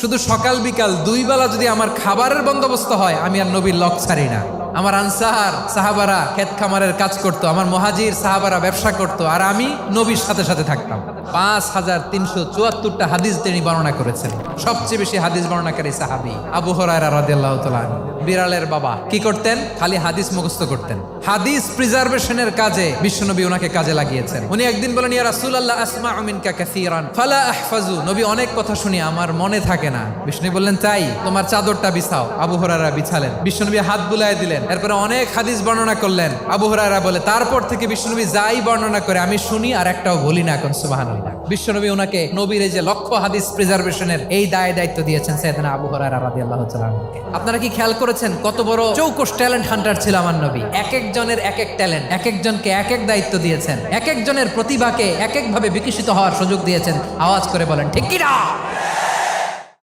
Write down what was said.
শুধু সকাল বিকাল দুই বেলা যদি আমার খাবারের বন্দোবস্ত হয়, আমি আর নবীর লক ছাড়ি না। আমার আনসার সাহাবারা ক্ষেত খামারের কাজ করতো, আমার মুহাজির সাহাবারা ব্যবসা করতো, আর আমি নবীর সাথে সাথে থাকতাম। 5374টা হাদিস তিনি বর্ণনা করেছেন। সবচেয়ে বেশি হাদিস বর্ণনাকারী সাহাবী আবু হুরায়রা রাদিয়াল্লাহু তাআলা। বিড়ালের বাবা কি করতেন? খালি হাদিস মুখস্থ করতেন। হাদিস প্রিজার্ভেশনের কাজে বিশ্বনবী ওনাকে কাজে লাগিয়েছেন। উনি একদিন বলেন, ইয়া রাসূলুল্লাহ আসমাউ মিনকা কাসীরান ফালা আহফাজু। নবী অনেক কথা শুনি, আমার মনে থাকে না। বিষ্ণু বললেন, তাই তোমার চাদরটা বিছাও। আবু হুরায়রা বিছালেন। বিশ্বনবী হাত বুলায় দিলেন। এরপরে অনেক হাদিস বর্ণনা করলেন। আবু হুরায়রা বলে, তারপর থেকে বিশ্বনবী যাই বর্ণনা করে আমি শুনি আর একটাও ভুলি না। এখন সুবহানাল্লাহ। বিশ্বনবী ওনাকে নবীর এই যে লক্ষ্য হাদিস প্রিজার্ভেশনের এই দায়িত্ব দিয়েছেন সাইয়েদনা আবু হুরায়রা রাদিয়াল্লাহু তাআলা। আপনারা কি খেয়াল করেছেন কত বড় চৌকস ট্যালেন্ট হান্টার ছিল আমার নবী? এক একজনের এক এক ট্যালেন্ট, এক একজনকে এক এক দায়িত্ব দিয়েছেন, এক একজনের প্রতিভাকে এক একভাবে বিকশিত হওয়ার সুযোগ দিয়েছেন। আওয়াজ করে বলেন ঠিক কি না?